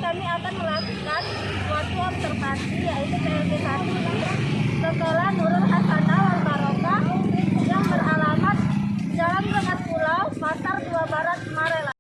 kami akan melakukan suatu observasi yaitu PLB 1 di Sekolah Nurul Hasanah wal Barokah yang beralamat Jalan Rengas Pulau, Pasar 2 Barat, Marela.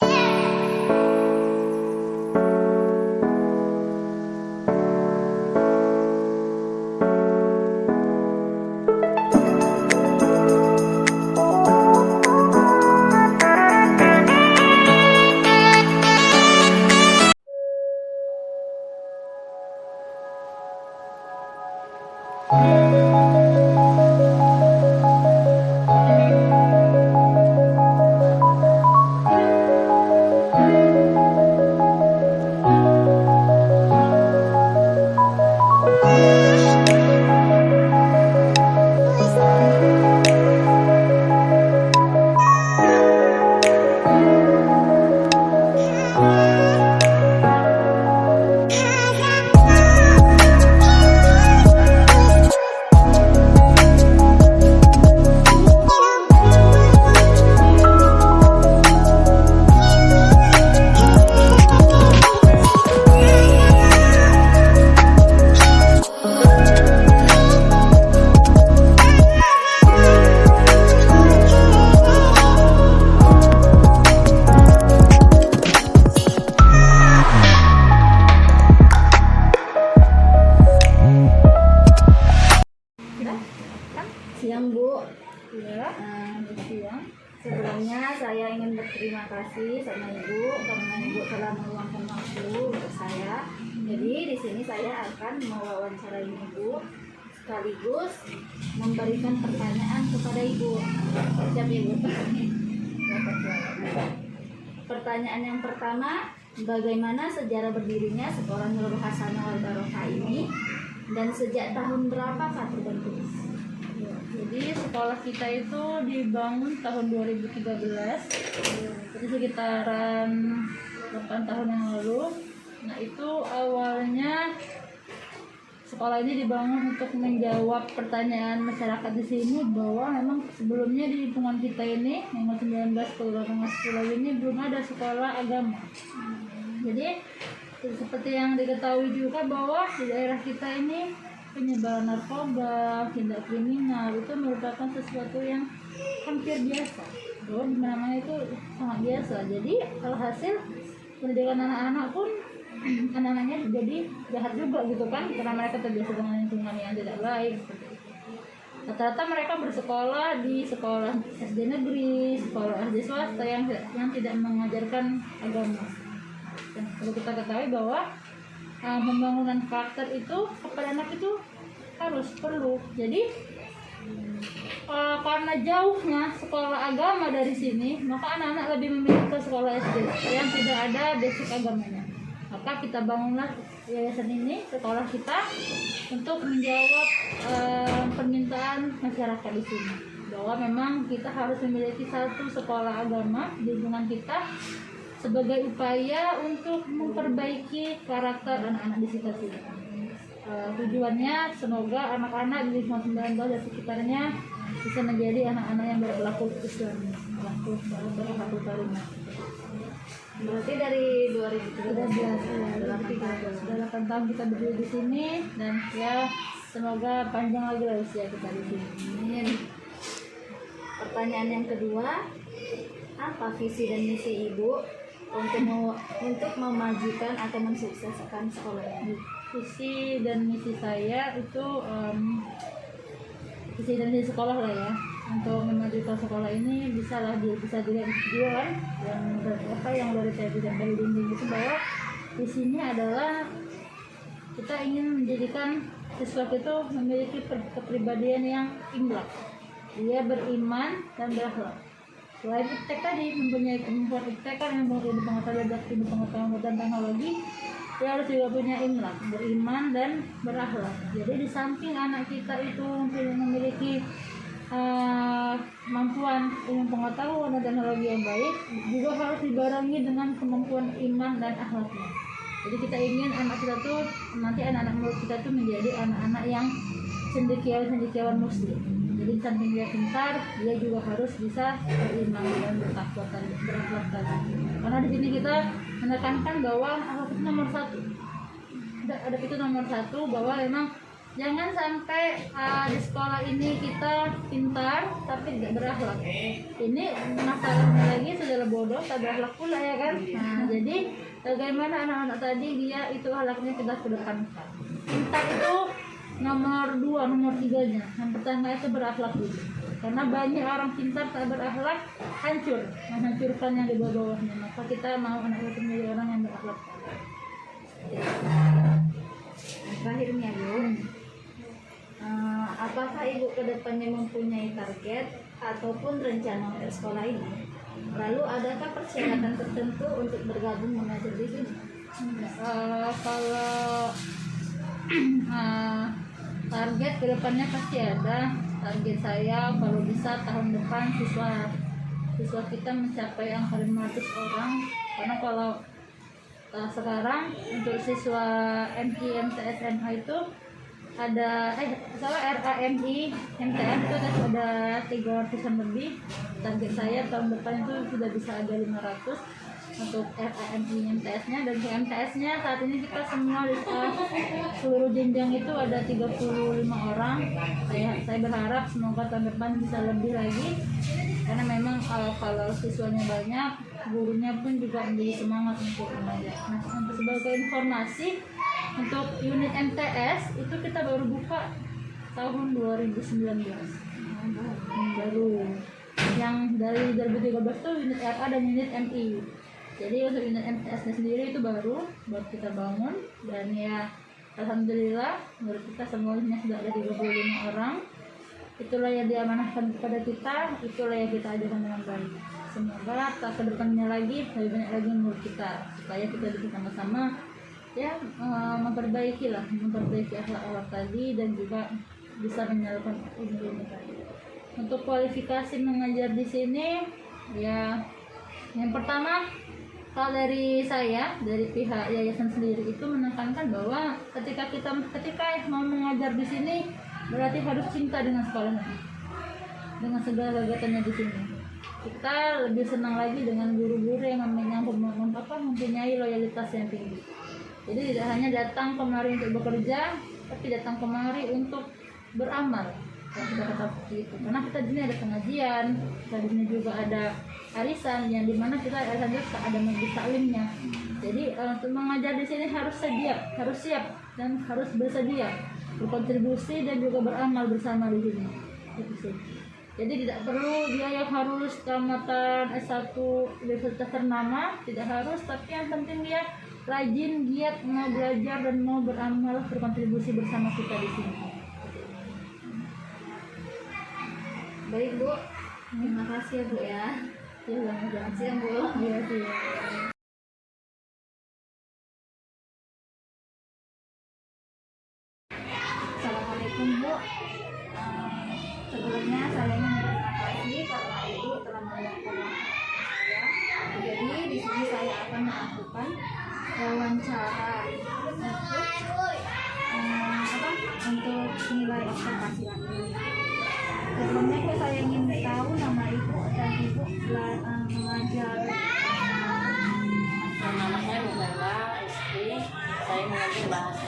Siang Bu, ya, siang. Sebelumnya saya ingin berterima kasih sama Ibu karena Ibu telah meluangkan waktu untuk saya. Jadi di sini saya akan mewawancarai Ibu sekaligus memberikan pertanyaan kepada Ibu. Siap Ibu? Pertanyaan yang pertama, bagaimana sejarah berdirinya Sekolah Nurul Hasanah wal Barokah ini dan sejak tahun berapakah terbentuk? Jadi sekolah kita itu dibangun tahun 2013, jadi sekitaran 8 tahun yang lalu. Nah itu awalnya sekolah ini dibangun untuk menjawab pertanyaan masyarakat di sini bahwa memang sebelumnya di lingkungan kita ini, yang 19 Kelurahan Rengas Pulau ini belum ada sekolah agama. Jadi seperti yang diketahui juga bahwa di daerah kita ini penyebaran narkoba, tindak kriminal itu merupakan sesuatu yang hampir biasa. Bahwa di mana-mana itu sangat biasa. Jadi alhasil pendidikan anak-anak pun anak-anaknya jadi jahat juga gitu kan, karena mereka terbiasa dengan lingkungan yang tidak baik. Rata-rata mereka bersekolah di sekolah SD negeri, sekolah SD swasta yang tidak mengajarkan agama. Dan perlu kita ketahui bahwa pembangunan karakter itu kepada anak itu perlu. Jadi karena jauhnya sekolah agama dari sini, maka anak-anak lebih memilih ke sekolah SD yang tidak ada basic agamanya. Maka kita bangunlah yayasan ini, sekolah kita, untuk menjawab permintaan masyarakat di sini bahwa memang kita harus memiliki satu sekolah agama di lingkungan kita sebagai upaya untuk memperbaiki karakter anak-anak di sekitar sini. Tujuannya semoga anak-anak di lingkungan 19 dan sekitarnya bisa menjadi anak-anak yang berakhlakul Islam, berakhlakul karimah. Berarti dari 2013 sudah 8 tahun kita berdiri di sini, dan ya semoga panjang lagi lah usia kita di sini. Pertanyaan yang kedua, apa visi dan misi Ibu untuk memajukan atau mensukseskan sekolah ini? Visi dan misi saya itu visi dan misi sekolah lah ya, untuk memajukan sekolah ini bisa dilihat tujuan yang dari televisi dan dari dinding itu, bahwa visinya adalah kita ingin menjadikan siswa itu memiliki kepribadian yang imlak, dia beriman dan berakhlak. Selain iptek tadi, mempunyai kemampuan iptek kan yang pengetahuan dan teknologi, dia harus juga punya imlak, beriman dan berakhlak. Jadi di samping anak kita itu memiliki kemampuan ilmu pengetahuan dan teknologi yang baik, juga harus dibarengi dengan kemampuan iman dan akhlaknya. Jadi kita ingin anak kita tuh, nanti anak-anak murid kita tuh menjadi anak-anak yang cendekiawan muslim. Jadi samping dia pintar, dia juga harus bisa beriman dan berakhlak tadi. Karena di sini kita menekankan bahwa akhlak nomor satu. Adab itu nomor satu, bahwa memang jangan sampai di sekolah ini kita pintar tapi tidak berakhlak. Ini masalahnya lagi saudara bodoh tak berakhlak pula ya kan. Nah, jadi bagaimana anak-anak tadi dia itu akhlaknya kita kedepankan. Pintar itu nomor 2, nomor 3-nya. Yang pertama itu berakhlak dulu. Karena banyak orang pintar tak berakhlak hancur, menghancurkan yang di bawah-bawahnya. Maka kita mau anak kita menjadi orang yang berakhlak. Terakhirnya Bu, apakah Ibu kedepannya mempunyai target ataupun rencana untuk sekolah ini? Lalu adakah persyaratan tertentu untuk bergabung mengajar di sini? Kalau target kedepannya pasti ada. Target saya kalau bisa tahun depan siswa kita mencapai angka 500 orang. Karena kalau sekarang untuk siswa MI MTS MA itu ada RAMI MTS itu ada 300-an lebih. Target saya tahun depan itu sudah bisa ada 500 untuk RAMI MTS-nya, dan MTS-nya saat ini kita semua di seluruh jenjang itu ada 35 orang. Saya berharap semoga tahun depan bisa lebih lagi, karena memang kalau siswanya banyak, gurunya pun juga menjadi semangat untuk belajar. Nah, untuk sebagai informasi, untuk unit MTS itu kita baru buka tahun 2019. Baru yang dari 2013 itu unit RA dan unit MI. Jadi untuk unit MTS sendiri itu baru kita bangun, dan ya alhamdulillah menurut kita semuanya sudah ada 35 orang. Itulah yang diamanahkan kepada kita, itulah yang kita ajarkan dengan baik. Semoga ke depannya lagi lebih banyak lagi menurut kita, supaya kita bisa sama-sama ya memperbaiki akhlak tadi, dan juga bisa menyalurkan ilmu tadi. Untuk kualifikasi mengajar di sini ya, yang pertama, kalau dari saya, dari pihak yayasan sendiri itu menekankan bahwa ketika mau mengajar di sini berarti harus cinta dengan sekolahnya, dengan segala kegiatannya di sini. Kita lebih senang lagi dengan guru-guru yang mempunyai loyalitas yang tinggi. Jadi tidak hanya datang kemari untuk bekerja, tapi datang kemari untuk beramal. Kita kata seperti itu. Karena kita di sini ada pengajian, kita di sini juga ada arisan, yang dimana kita ada majelis taklimnya. Jadi untuk mengajar di sini harus siap dan harus bersedia berkontribusi dan juga beramal bersama di sini. Itu sih. Jadi tidak perlu dia yang harus tamatan S1 universitas ternama, tidak harus, tapi yang penting dia rajin, giat, mau belajar dan mau beramal, berkontribusi bersama kita di sini. Baik Bu, terima kasih ya Bu ya. Terima kasih Bu. Iya sih. Assalamualaikum Bu. Sebelumnya saya ingin berterima kasih karena Ibu telah meluangkan waktu saya. Jadi di sini saya akan melakukan wawancara untuk nilai observasi lagi. Sebelumnya saya ingin tahu nama Ibu dan Ibu mengajar. Nama saya Nurlela SD. Saya mengajar bahasa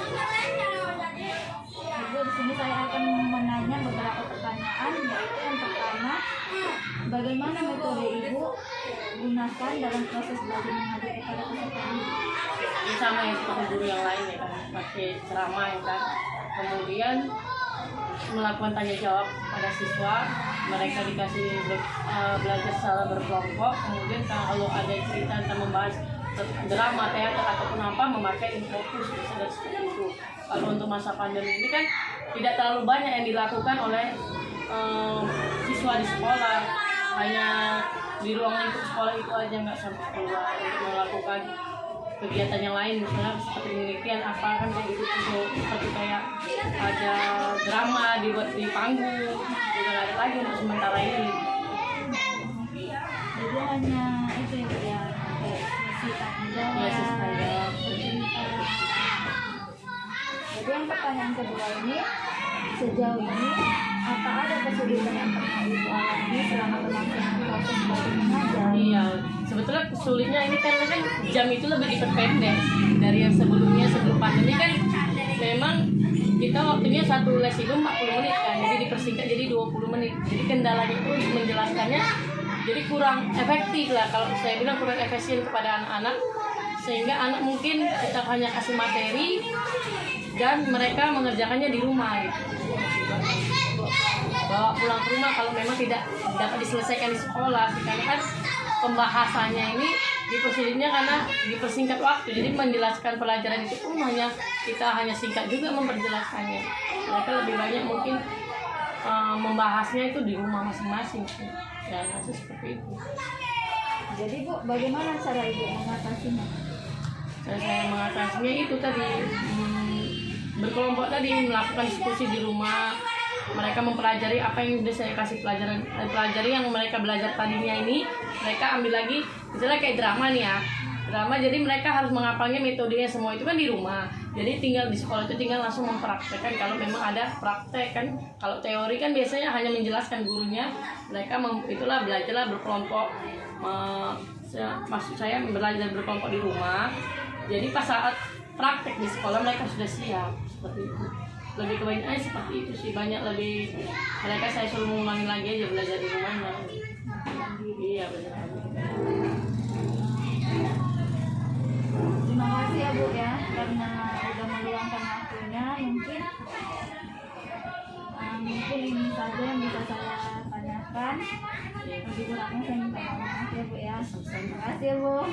Ibu, di sini saya akan menanya beberapa pertanyaan, yaitu yang pertama, bagaimana metode Ibu gunakan dalam proses belajar mengajar kepada peserta Ibu? ini sama yang seperti guru yang lain ya kan, pakai ceramah ya kan. Kemudian melakukan tanya jawab pada siswa, mereka dikasih belajar secara berkelompok. Kemudian kalau ada cerita tentang membahas drama, teater ataupun apa, memakai infokus dan seperti itu. Kalau untuk masa pandemi ini kan tidak terlalu banyak yang dilakukan oleh siswa di sekolah, hanya di ruang lingkup sekolah itu aja, nggak sampai keluar untuk melakukan kegiatan yang lain, misalnya seperti penelitian apa kan kayak gitu, seperti kayak ada drama dibuat di panggung, juga ada lagi untuk sementara ini. Jadi hanya itu ya, sesi tanya Ya, sesi tanya jawab. Jadi yang pertanyaan kedua ini, sejauh ini apa ada kesulitan yang pernah Ibu alami selama berlangsung proses belajar mengajar? Iya, sebetulnya sulitnya ini kan jam itu lebih diperpendek. dari yang sebelumnya sebelum pandemi kan memang kita waktunya satu les itu 40 menit kan, jadi dipersingkat jadi 20 menit. Jadi kendalanya itu untuk menjelaskannya jadi kurang efektif lah, kalau saya bilang kurang efisien kepada anak-anak, sehingga anak mungkin kita hanya kasih materi dan mereka mengerjakannya di rumah gitu. Bawa pulang ke rumah kalau memang tidak dapat diselesaikan di sekolah, karena kan pembahasannya ini dipersulitnya karena dipersingkat waktu, jadi menjelaskan pelajaran itu pun kita hanya singkat juga memperjelaskannya. Mereka lebih banyak mungkin membahasnya itu di rumah masing-masing ya, masih seperti itu. Jadi Bu, bagaimana cara Ibu mengatasinya? Cara saya mengatasinya itu tadi berkelompok tadi, melakukan diskusi di rumah. Mereka mempelajari apa yang sudah saya kasih pelajari yang mereka belajar tadinya ini, mereka ambil lagi, misalnya kayak drama nih ya, drama, jadi mereka harus menghafalnya metodenya semua itu kan di rumah. Jadi tinggal di sekolah itu tinggal langsung mempraktekkan kalau memang ada praktek kan. Kalau teori kan biasanya hanya menjelaskan gurunya, mereka itulah belajarlah berkelompok. Maksud saya belajar berkelompok di rumah. Jadi pas saat praktek di sekolah mereka sudah siap seperti itu. Lebih kebanyakan seperti itu sih, banyak lebih mereka saya suruh mengulangi lagi aja belajar di rumahnya. Iya benar. Terima kasih ya Bu ya, karena udah meluangkan waktunya. Mungkin ini saja yang bisa saya tanyakan. Lebih kurangnya saya minta maaf ya Bu ya. Terima kasih Bu.